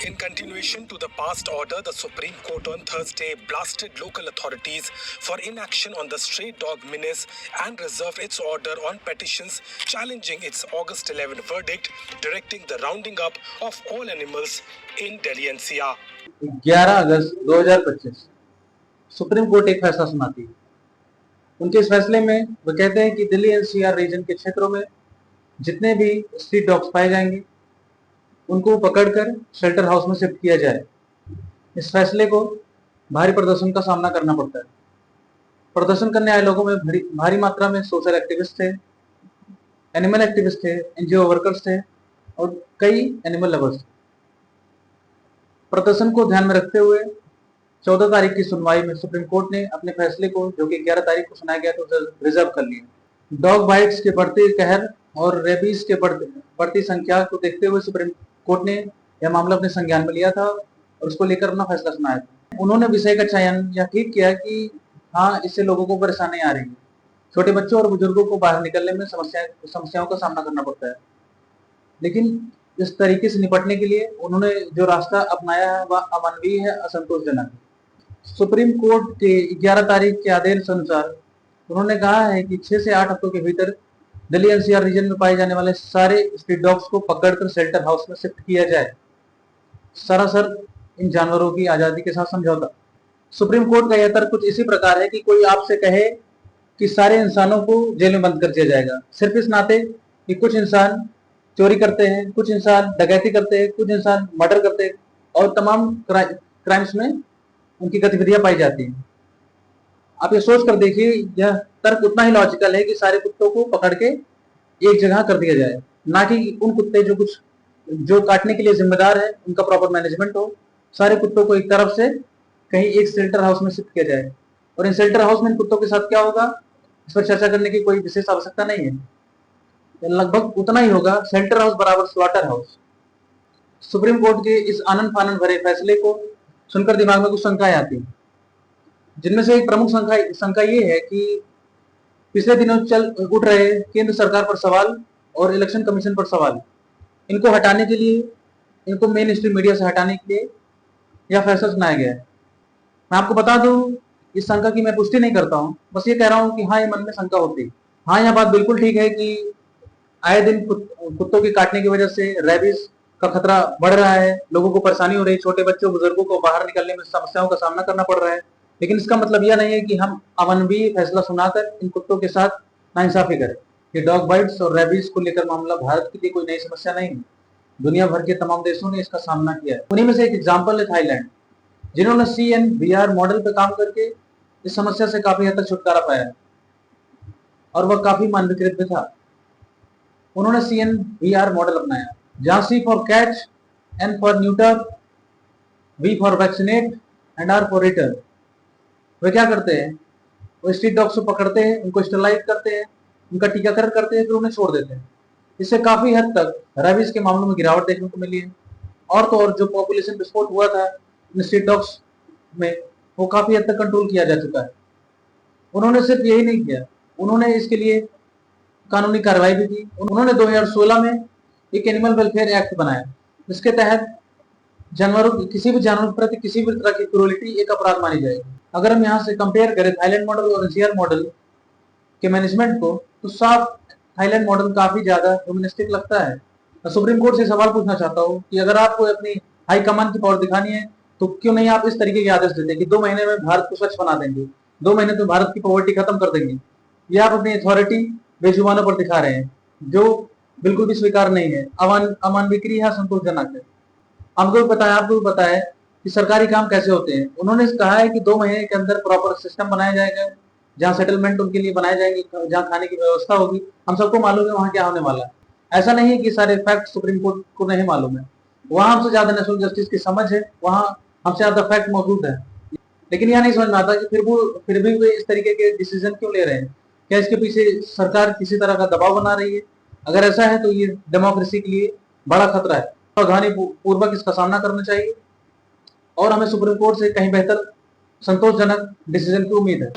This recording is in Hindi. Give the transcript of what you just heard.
In continuation to the past order, the Supreme Court on Thursday blasted local authorities for inaction on the stray dog menace and reserved its order on petitions challenging its August 11 verdict, directing the rounding up of all animals in Delhi NCR. 11 August 2025 supreme court एक फैसला सुनाती है। उनके इस फैसले में वो कहते हैं कि दिल्ली एनसीआर रीजन के क्षेत्रों में जितने भी स्ट्रीट डॉग्स पाए जाएंगे उनको पकड़कर शेल्टर हाउस में शिफ्ट किया जाए। इस फैसले को भारी प्रदर्शन का सामना करना पड़ता है। प्रदर्शन करने आए लोगों में भारी मात्रा में सोशल एक्टिविस्ट थे, एनिमल एक्टिविस्ट थे, एनजीओ वर्कर्स थे और कई एनिमल लवर्स थे। प्रदर्शन को ध्यान में रखते हुए 14 तारीख की सुनवाई में सुप्रीम कोर्ट ने अपने फैसले को, जो कि 11 तारीख को सुनाया गया, तो रिजर्व कर लिया। डॉग बाइट्स के बढ़ते कहर और रेबीज के बढ़ती संख्या को देखते हुए सुप्रीम कोर्ट ने यह मामला अपने संज्ञान में लिया था और उसको लेकर अपना फैसला सुनाया था। उन्होंने विषय का चयन यह ठीक किया कि हाँ, इससे लोगों को परेशानी आ रही है। छोटे बच्चों और बुजुर्गों को बाहर निकलने में समस्याओं का सामना करना पड़ता है, लेकिन इस तरीके से निपटने के लिए उन्होंने जो रास्ता अपनाया है वह अमानवीय है, असंतोषजनक है। सुप्रीम कोर्ट के 11 तारीख के आदेश अनुसार उन्होंने कहा है कि 6 से 8 हफ्तों के भीतर दिल्ली एनसीआर रीजन में पाए जाने वाले सारे स्ट्रीट डॉग्स को पकड़कर शेल्टर हाउस में शिफ्ट किया जाए। सरासर इन जानवरों की आजादी के साथ समझौता। सुप्रीम कोर्ट का यह तर्क कुछ इसी प्रकार है कि कोई आपसे कहे कि सारे इंसानों को जेल में बंद कर दिया जाएगा, सिर्फ इस नाते कि कुछ इंसान चोरी करते हैं, कुछ इंसान डकैती करते हैं, कुछ इंसान मर्डर करते हैं और तमाम क्राइम्स में उनकी गतिविधियां पाई जाती हैं। आप ये सोच कर देखिए, यह तर्क उतना ही लॉजिकल है कि सारे कुत्तों को पकड़ के एक जगह कर दिया जाए, ना कि उन कुत्ते जो काटने के लिए जिम्मेदार है उनका प्रॉपर मैनेजमेंट हो। सारे कुत्तों को एक तरफ से कहीं एक शेल्टर हाउस में शिफ्ट किया जाए, और इन शेल्टर हाउस में इन कुत्तों के साथ क्या होगा इस पर चर्चा करने की कोई विशेष आवश्यकता नहीं है। लगभग उतना ही होगा, शेल्टर हाउस बराबर स्लॉटर हाउस। सुप्रीम कोर्ट के इस आनन फानन भरे फैसले को सुनकर दिमाग में कुछ शंकाएं आती हैं, जिनमें से एक प्रमुख शंका ये है कि पिछले दिनों उठ रहे केंद्र सरकार पर सवाल और इलेक्शन कमीशन पर सवाल, इनको हटाने के लिए, इनको मेन स्ट्रीम मीडिया से हटाने के लिए यह फैसला सुनाया गया है। मैं आपको बता दूं, इस शंका की मैं पुष्टि नहीं करता हूं, बस ये कह रहा हूं कि हाँ, ये मन में शंका होती है। हाँ, यह बात बिल्कुल ठीक है कि आए दिन कुत्तों के काटने की वजह से रेबीज का खतरा बढ़ रहा है, लोगों को परेशानी हो रही है, छोटे बच्चों बुजुर्गों को बाहर निकलने में समस्याओं का सामना करना पड़ रहा है। लेकिन इसका मतलब यह नहीं है कि हम अमानवीय फैसला सुनाकर इन कुत्तों के साथ नाइंसाफी करें। ये डॉग बाइट्स और रेबीज को लेकर मामला भारत के लिए कोई नई समस्या नहीं है, दुनिया भर के तमाम देशों ने इसका सामना किया है। उन्हीं में से एक एग्जाम्पल है थाईलैंड, जिन्होंने CNVR मॉडल पर काम करके इस समस्या से काफी हद तक छुटकारा पाया और वह काफी मानवीकृत भी था। उन्होंने CNVR मॉडल अपनाया, जहां C for catch, N for neuter, V for vaccinate and R for return. वे क्या करते हैं, वो स्ट्रीट डॉग्स को पकड़ते हैं, उनको स्टरलाइज करते हैं, उनका टीकाकरण करते हैं, फिर उन्हें छोड़ देते हैं। इससे काफी हद तक रेबीज के मामलों में गिरावट देखने को मिली है। और तो और जो पॉपुलेशन विस्फोट हुआ था स्ट्रीट डॉग्स में, वो काफी हद तक कंट्रोल किया जा चुका है। उन्होंने सिर्फ यही नहीं किया, उन्होंने इसके लिए कानूनी कार्रवाई भी की। उन्होंने 2016 में एक एनिमल वेलफेयर एक्ट बनाया, जिसके तहत किसी भी जानवर के प्रति किसी भी तरह की क्रूरलिटी एक अपराध मानी जाएगी। अगर हम यहाँ से कंपेयर करें थाईलैंड मॉडल और एनसीआर मॉडल के मैनेजमेंट को, तो साफ थाईलैंड मॉडल काफी ज्यादा ह्यूमनिस्टिक लगता है। मैं सुप्रीम कोर्ट से सवाल पूछना चाहता हूँ कि अगर आपको अपनी हाई कमान की पावर दिखानी है, तो क्यों नहीं आप इस तरीके के आदेश देते कि 2 महीने में भारत को स्वच्छ बना देंगे, 2 महीने में भारत की पॉवर्टी खत्म कर देंगे। ये आप अपनी अथॉरिटी बेजुबानों पर दिखा रहे हैं, जो बिल्कुल भी स्वीकार नहीं है, अमानवीय है, संतोषजनक है। आपको भी पता है कि सरकारी काम कैसे होते हैं। उन्होंने कहा है कि 2 महीने के अंदर प्रॉपर सिस्टम बनाया जाएगा, जहाँ सेटलमेंट उनके लिए बनाए जाएंगे, जहाँ खाने की व्यवस्था होगी। हम सबको मालूम है वहाँ क्या होने वाला है। ऐसा नहीं है कि सारे फैक्ट सुप्रीम कोर्ट को नहीं मालूम है, वहाँ हमसे ज्यादा नेशनल जस्टिस की समझ है, वहाँ हमसे ज्यादा फैक्ट मौजूद है। लेकिन यह नहीं समझ में आता कि फिर भी वे इस तरीके के डिसीजन क्यों ले रहे हैं। क्या इसके पीछे सरकार किसी तरह का दबाव बना रही है? अगर ऐसा है तो ये डेमोक्रेसी के लिए बड़ा खतरा है। सावधानी पूर्वक इसका सामना करना चाहिए और हमें सुप्रीम कोर्ट से कहीं बेहतर संतोषजनक डिसीजन की उम्मीद है।